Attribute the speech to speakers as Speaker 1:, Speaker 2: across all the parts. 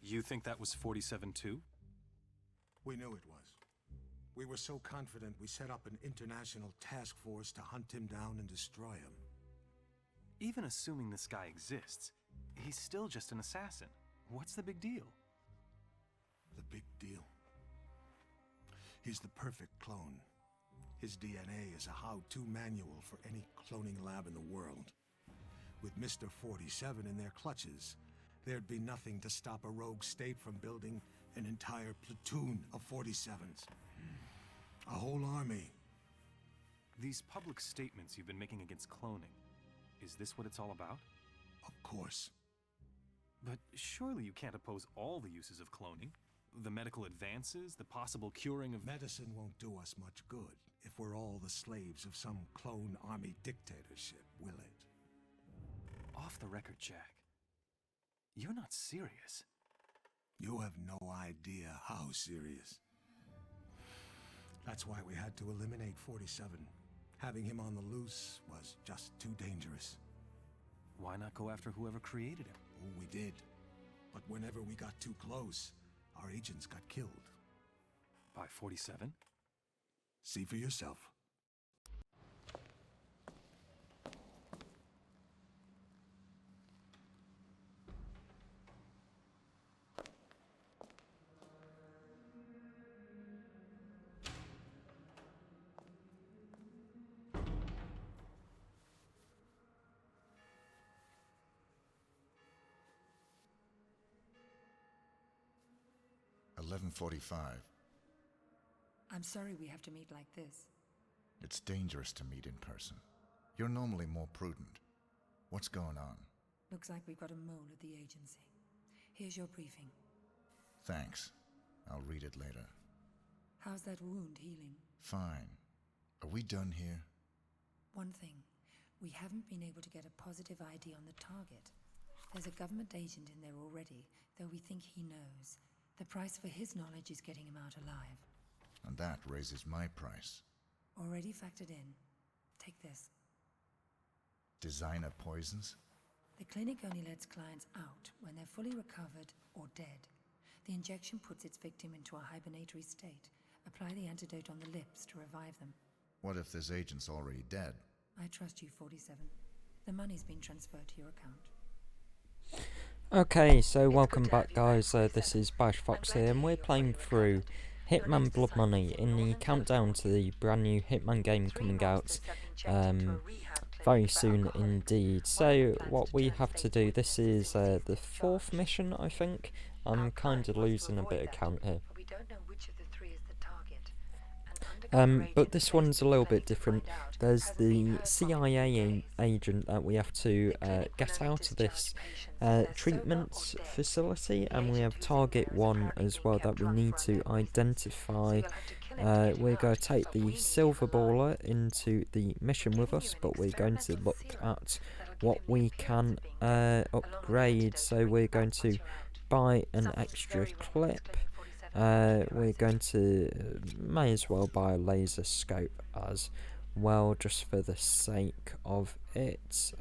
Speaker 1: You think that was 47 too?
Speaker 2: We knew it was. We were so confident we set up an international task force to hunt him down and destroy him.
Speaker 1: Even assuming this guy exists, he's still just an assassin. What's the big deal?
Speaker 2: The big deal? He's the perfect clone. His DNA is a how-to manual for any cloning lab in the world. With Mr. 47 in their clutches, there'd be nothing to stop a rogue state from building an entire platoon of 47s. A whole army.
Speaker 1: These public statements you've been making against cloning, is this what it's all about?
Speaker 2: Of course.
Speaker 1: But surely you can't oppose all the uses of cloning? The medical advances, the possible curing of...
Speaker 2: Medicine won't do us much good if we're all the slaves of some clone army dictatorship, will it?
Speaker 1: Off the record, Jack. You're not serious.
Speaker 2: You have no idea how serious. That's why we had to eliminate 47. Having him on the loose was just too dangerous.
Speaker 1: Why not go after whoever created him?
Speaker 2: Oh, we did. But whenever we got too close, our agents got killed.
Speaker 1: By 47?
Speaker 2: See for yourself.
Speaker 3: $11:45.
Speaker 4: I'm sorry we have to meet like this.
Speaker 3: It's dangerous to meet in person. You're normally more prudent. What's going on?
Speaker 4: Looks like we've got a mole at the agency. Here's your briefing.
Speaker 3: Thanks. I'll read it later.
Speaker 4: How's that wound healing?
Speaker 3: Fine. Are we done here?
Speaker 4: One thing. We haven't been able to get a positive ID on the target. There's a government agent in there already, though we think he knows. The price for his knowledge is getting him out alive.
Speaker 3: And that raises my price.
Speaker 4: Already factored in. Take this.
Speaker 3: Designer poisons?
Speaker 4: The clinic only lets clients out when they're fully recovered or dead. The injection puts its victim into a hibernatory state. Apply the antidote on the lips to revive them.
Speaker 3: What if this agent's already dead?
Speaker 4: I trust you, 47. The money's been transferred to your account.
Speaker 5: Okay, so welcome back guys, this is Bash Fox here, and we're playing through Hitman Bloody in the countdown to the brand new Hitman game coming out very soon indeed. So what we have to do, this is the 4th mission I think. I'm kind of losing a bit of count here. But this one's a little bit different. There's the CIA agent that we have to get out of this treatment facility, and we have target 1 as well that we need to identify. We're going to take the silver baller into the mission with us, but we're going to look at what we can upgrade. So we're going to buy an extra clip. We're going to may as well buy a laser scope as well, just for the sake of it.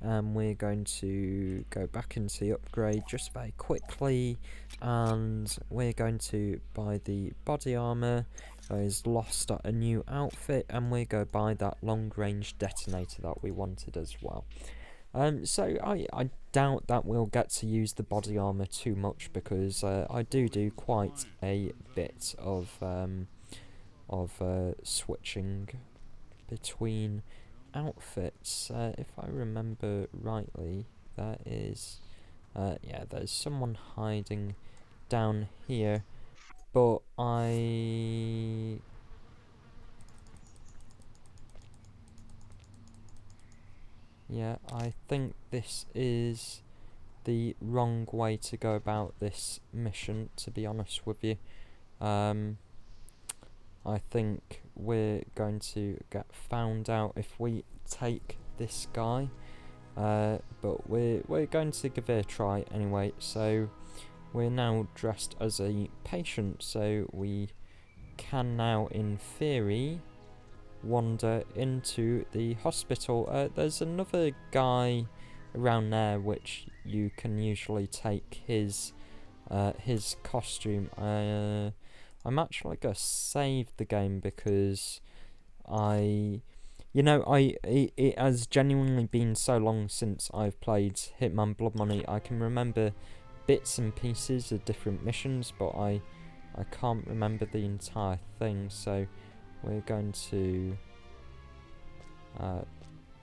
Speaker 5: And we're going to go back into the upgrade just very quickly, and we're going to buy the body armor. Is lost at a new outfit, and we're going to buy that long range detonator that we wanted as well. So I doubt that we'll get to use the body armor too much, because I do quite a bit of switching between outfits. If I remember rightly, there is yeah, there's someone hiding down here, but yeah, I think this is the wrong way to go about this mission, to be honest with you. I think we're going to get found out if we take this guy, but we're going to give it a try anyway. So we're now dressed as a patient, so we can now, in theory, wander into the hospital. There's another guy around there, which you can usually take his costume. I'm actually gonna save the game because it has genuinely been so long since I've played Hitman Bloody. I can remember bits and pieces of different missions, but I can't remember the entire thing, so we're going to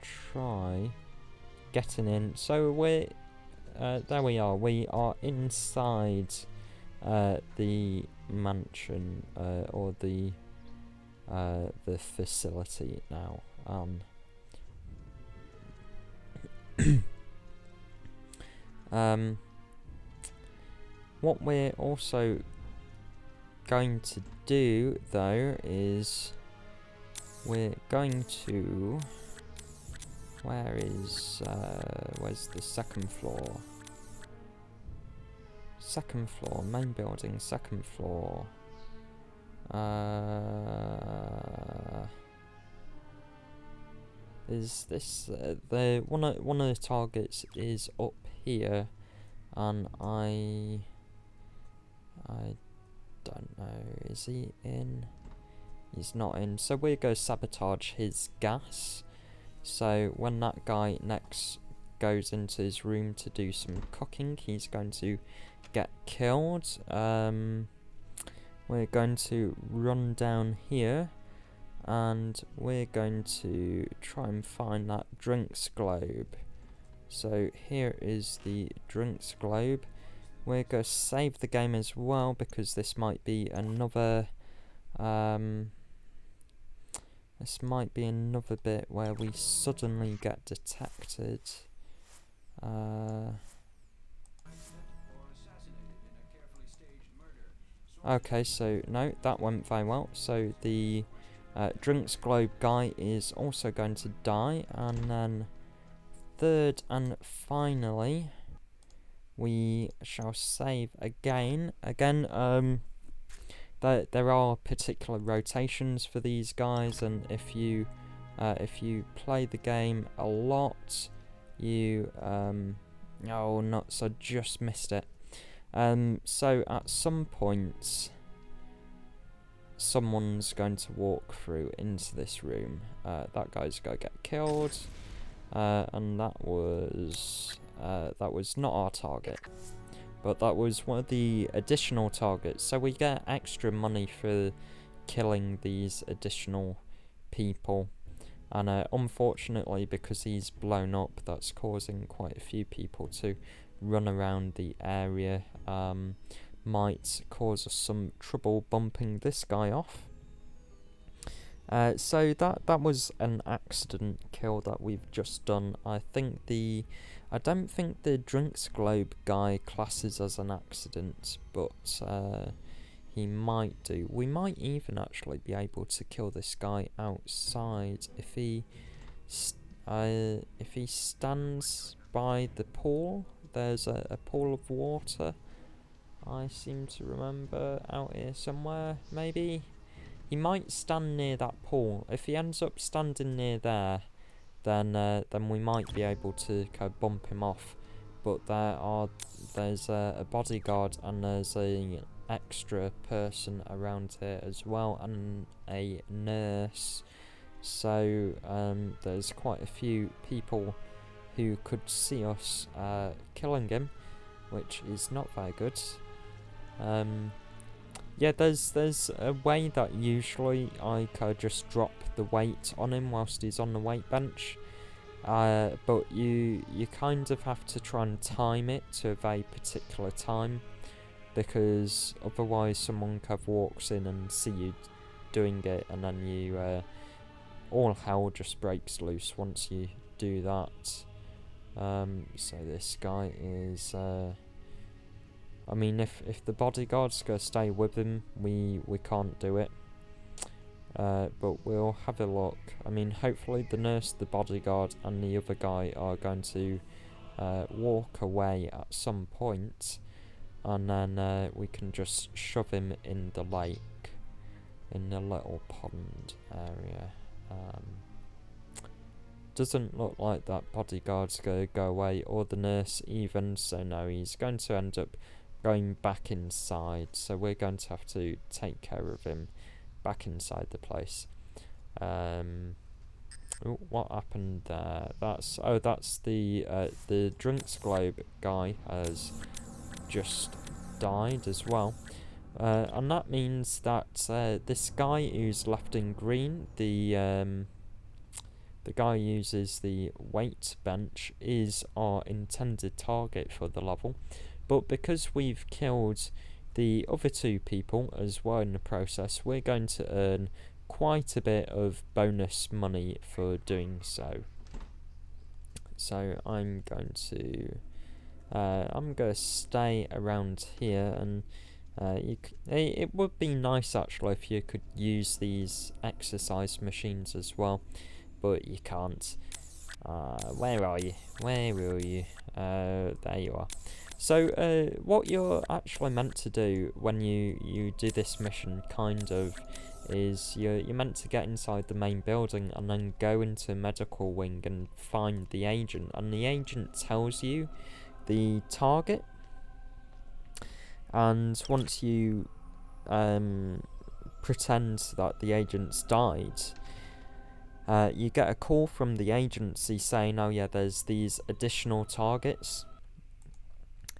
Speaker 5: try getting in. So we're there we are inside the mansion or the facility now. What we're also going to do though is we're going to where's the second floor? Second floor, main building, second floor. Is this the one of the targets is up here, and I don't know. Is he in? He's not in. So we're going to sabotage his gas. So when that guy next goes into his room to do some cooking, he's going to get killed. We're going to run down here, and we're going to try and find that drinks globe. So here is the drinks globe. We're going to save the game as well, because this might be another bit where we suddenly get detected. Okay, so no, that went very well. So the drinks globe guy is also going to die, and then third and finally we shall save again. There are particular rotations for these guys, and if you play the game a lot, you just missed it. So at some point, someone's going to walk through into this room. That guy's going to get killed, and that was not our target, but that was one of the additional targets. So we get extra money for killing these additional people, and unfortunately, because he's blown up, that's causing quite a few people to run around the area. Might cause us some trouble bumping this guy off. So that was an accident kill that we've just done. I don't think the drinks globe guy classes as an accident, but he might do. We might even actually be able to kill this guy outside if he stands by the pool. There's a pool of water, I seem to remember, out here somewhere. Maybe he might stand near that pool. If he ends up standing near there, then we might be able to kind of bump him off. But there's a bodyguard, and there's a extra person around here as well, and a nurse. So there's quite a few people who could see us killing him, which is not very good. Yeah, there's a way that usually I could just drop the weight on him whilst he's on the weight bench, but you kind of have to try and time it to a very particular time, because otherwise someone kind of walks in and see you doing it, and then you all hell just breaks loose once you do that. So this guy is I mean, if the bodyguard's gonna stay with him, we can't do it. But we'll have a look. I mean, hopefully the nurse, the bodyguard, and the other guy are going to walk away at some point, and then we can just shove him in the lake, in the little pond area. doesn't look like that bodyguard's going to go away, or the nurse even, so no, he's going to end up going back inside, so we're going to have to take care of him back inside the place. Ooh, what happened there? That's the drinks globe guy has just died as well. And that means that this guy who's left in green, the guy who uses the weight bench, is our intended target for the level. But because we've killed the other two people as well in the process, we're going to earn quite a bit of bonus money for doing so. So I'm going to stay around here, and it would be nice actually if you could use these exercise machines as well, but you can't. Where are you? Where are you? There you are. So what you're actually meant to do when you do this mission, kind of, is you're meant to get inside the main building and then go into medical wing and find the agent, and the agent tells you the target, and once you pretend that the agent's died, you get a call from the agency saying, oh yeah, there's these additional targets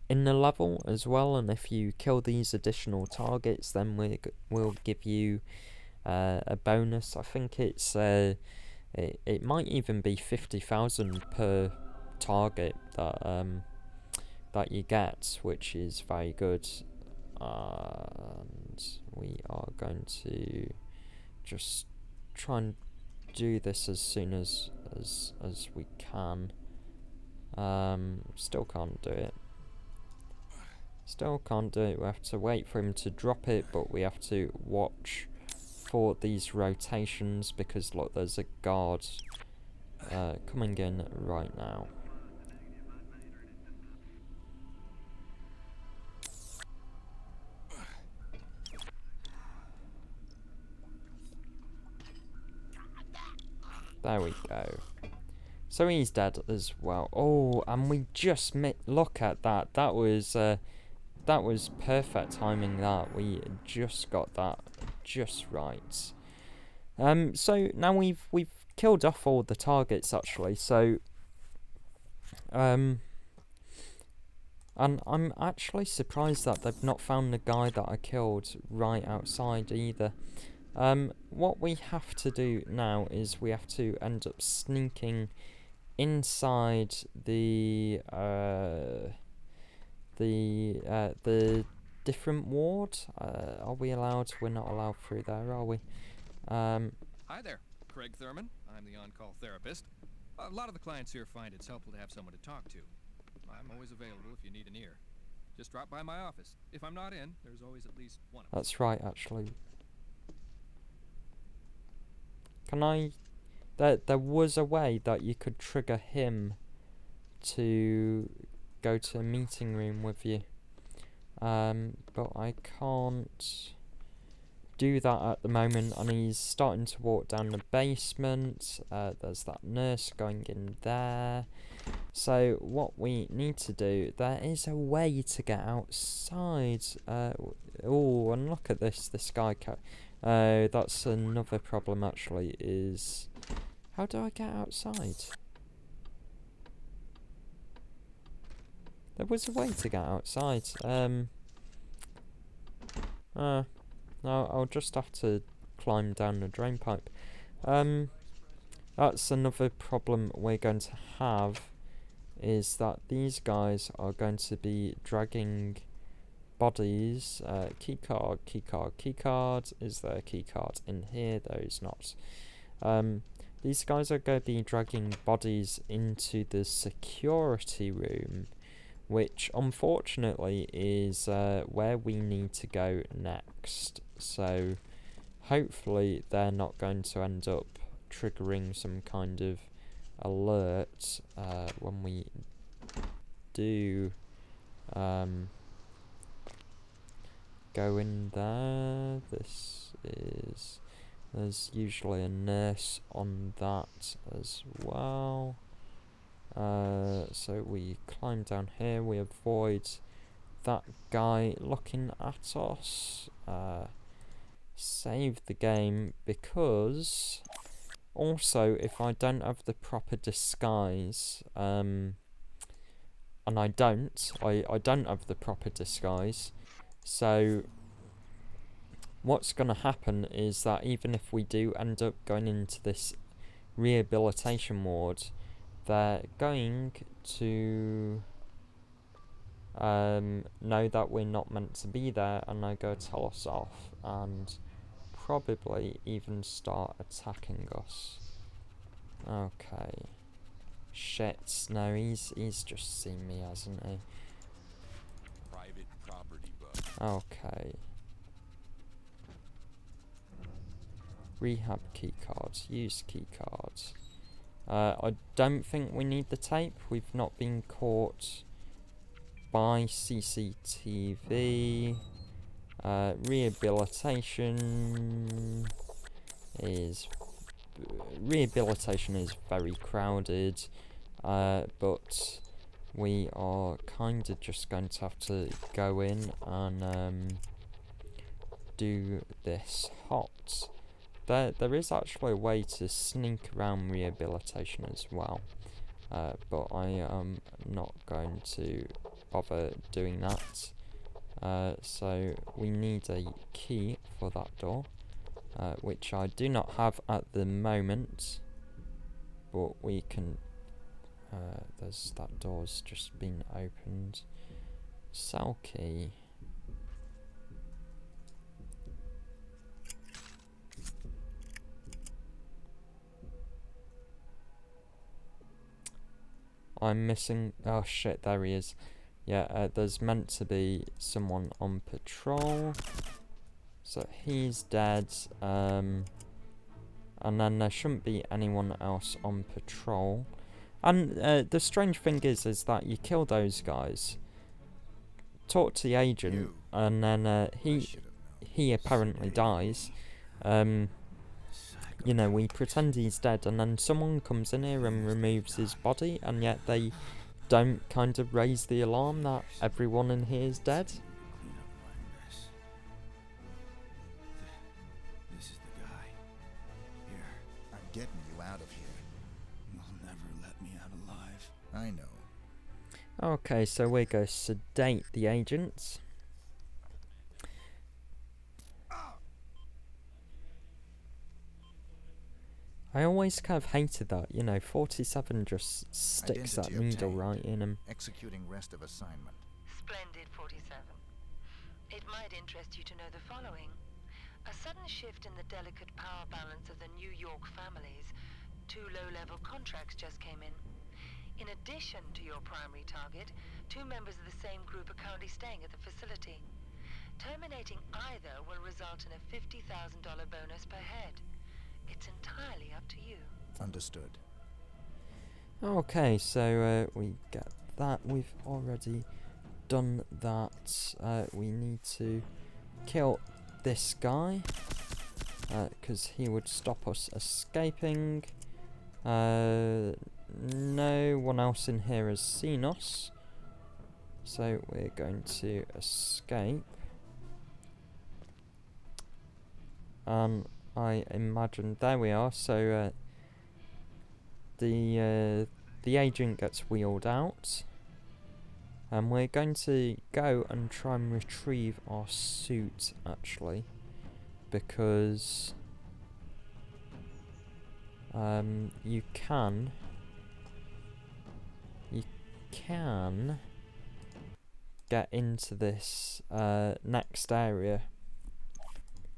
Speaker 5: in the level as well, and if you kill these additional targets, then we'll give you a bonus. I think it's it might even be 50,000 per target that you get, which is very good. And we are going to just try and do this as soon as we can. Still can't do it. Still can't do it. We have to wait for him to drop it, but we have to watch for these rotations, because look, there's a guard coming in right now. There we go. So he's dead as well. Oh, and we just look at that. That was perfect timing. That we just got that just right. So now we've killed off all the targets actually. So and I'm actually surprised that they've not found the guy that I killed right outside either. What we have to do now is we have to end up sneaking inside the different ward. Are we allowed? We're not allowed through there, are we?
Speaker 6: Hi there, Craig Thurman. I'm the on-call therapist. A lot of the clients here find it's helpful to have someone to talk to. I'm always available if you need an ear. Just drop by my office. If I'm not in, there's always at least one of us.
Speaker 5: That's right, actually. Can I... There was a way that you could trigger him to go to a meeting room with you. But I can't do that at the moment, and he's starting to walk down the basement. There's that nurse going in there. So what we need to do, there is a way to get outside. Oh, and look at this guy. That's another problem actually, is how do I get outside? There was a way to get outside. No, I'll just have to climb down the drain pipe. That's another problem we're going to have, is that these guys are going to be dragging bodies. Keycard, keycard, keycard. Is there a keycard in here? There is not. These guys are going to be dragging bodies into the security room, which unfortunately is where we need to go next. So hopefully they're not going to end up triggering some kind of alert when we do go in there. This is There's usually a nurse on that as well. So we climb down here, we avoid that guy looking at us. Save the game, because also if I don't have the proper disguise, and I don't have the proper disguise, so what's going to happen is that even if we do end up going into this rehabilitation ward, they're going to know that we're not meant to be there, and they're going to tell us off and probably even start attacking us. Okay. Shit, no, he's just seen me, hasn't he?
Speaker 7: Private property,
Speaker 5: okay. Rehab keycards, use keycards. I don't think we need the tape. We've not been caught by CCTV. Rehabilitation is very crowded, but we are kind of just going to have to go in and do this hot. There is actually a way to sneak around rehabilitation as well, but I am not going to bother doing that. So we need a key for that door, which I do not have at the moment, but we can. That door's just been opened. Cell key. I'm missing. Oh shit! There he is. Yeah, there's meant to be someone on patrol, so he's dead, and then there shouldn't be anyone else on patrol. And the strange thing is that you kill those guys, talk to the agent, and then he apparently dies. You know, we pretend he's dead, and then someone comes in here and removes his body, and yet they don't kind of raise the alarm that everyone in here is dead.
Speaker 2: Clean up my mess. This is the guy. Here.
Speaker 3: I'm getting you out of here.
Speaker 2: You'll never let me out alive.
Speaker 3: I know.
Speaker 5: Okay, so we're going to sedate the agents. I always kind of hated that, you know, 47 just sticks that
Speaker 3: Identity
Speaker 5: needle
Speaker 3: obtained.
Speaker 5: right in him.
Speaker 3: Executing rest of assignment.
Speaker 8: Splendid, 47. It might interest you to know the following. A sudden shift in the delicate power balance of the New York families. 2 low-level contracts just came in. In addition to your primary target, 2 members of the same group are currently staying at the facility. Terminating either will result in a $50,000 bonus per head. It's entirely up to you.
Speaker 3: Understood.
Speaker 5: Okay, so we get that. We've already done that. We need to kill this guy, because he would stop us escaping. No one else in here has seen us, so we're going to escape. I imagine there we are. So the agent gets wheeled out, and we're going to go and try and retrieve our suit actually, because you can get into this next area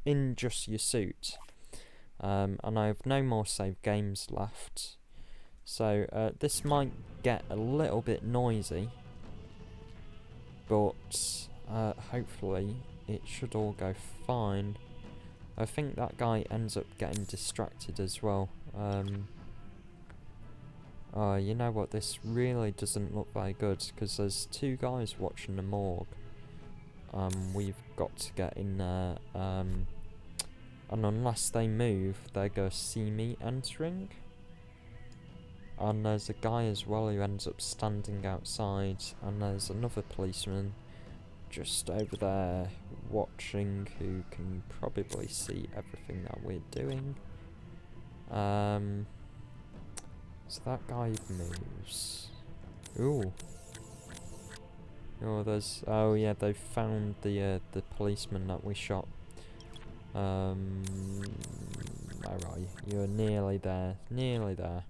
Speaker 5: in just your suit, and I have no more save games left, so this might get a little bit noisy, but hopefully it should all go fine. I think that guy ends up getting distracted as well. Oh, you know what, this really doesn't look very good, because there's 2 guys watching the morgue. We've got to get in there and unless they move, they're going to see me entering. And there's a guy as well who ends up standing outside, and there's another policeman just over there watching, who can probably see everything that we're doing. So that guy moves. Ooh. Oh, there's... Oh, yeah, they found the policeman that we shot. Alright, you're nearly there. Nearly there.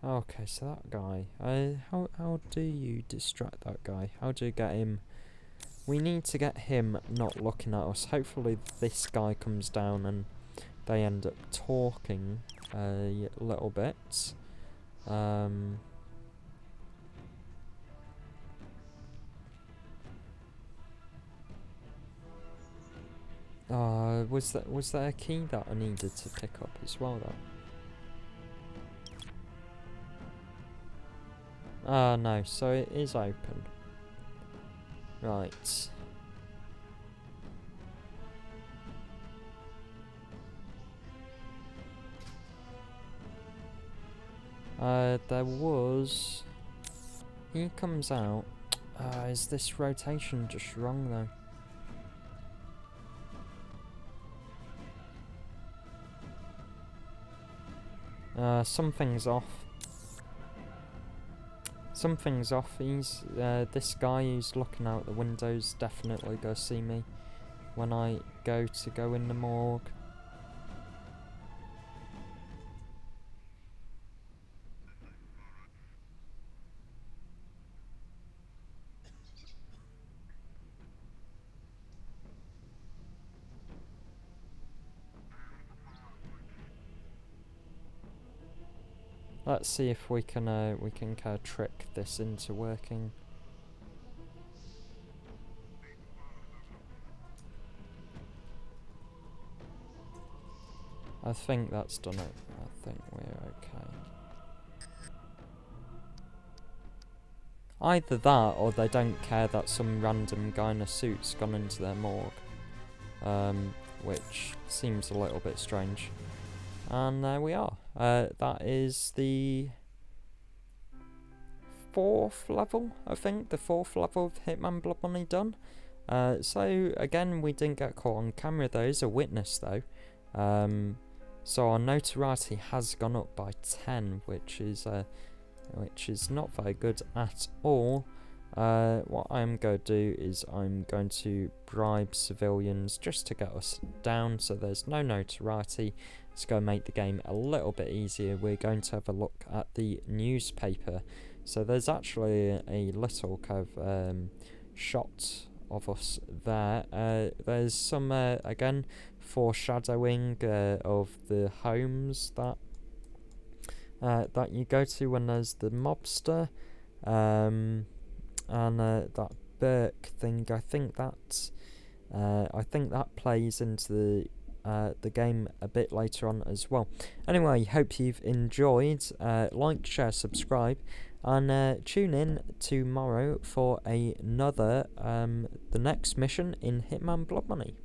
Speaker 5: Okay, so that guy. How do you distract that guy? How do you get him? We need to get him not looking at us. Hopefully this guy comes down and they end up talking a little bit. Was there a key that I needed to pick up as well though? No, so it is open. Right. There was... He comes out. Is this rotation just wrong though? Something's off. Something's off. He's this guy who's looking out the windows definitely go see me when I go in the morgue. Let's see if we can kind of trick this into working. I think that's done it. I think we're okay. Either that, or they don't care that some random guy in a suit's gone into their morgue, which seems a little bit strange. And there we are. That is the 4th level, I think. The 4th level of Hitman Bloody done. So, again, we didn't get caught on camera. There is a witness, though. So our notoriety has gone up by 10, which is not very good at all. What I'm going to do is I'm going to bribe civilians just to get us down, so there's no notoriety. It's going to make the game a little bit easier. We're going to have a look at the newspaper. So there's actually a little kind of shot of us there. There's some, again, foreshadowing of the homes that you go to when there's the mobster. And that Burke thing, I think that plays into the game a bit later on as well. Anyway, hope you've enjoyed. Like, share, subscribe, and tune in tomorrow for another the next mission in Hitman Bloody Money.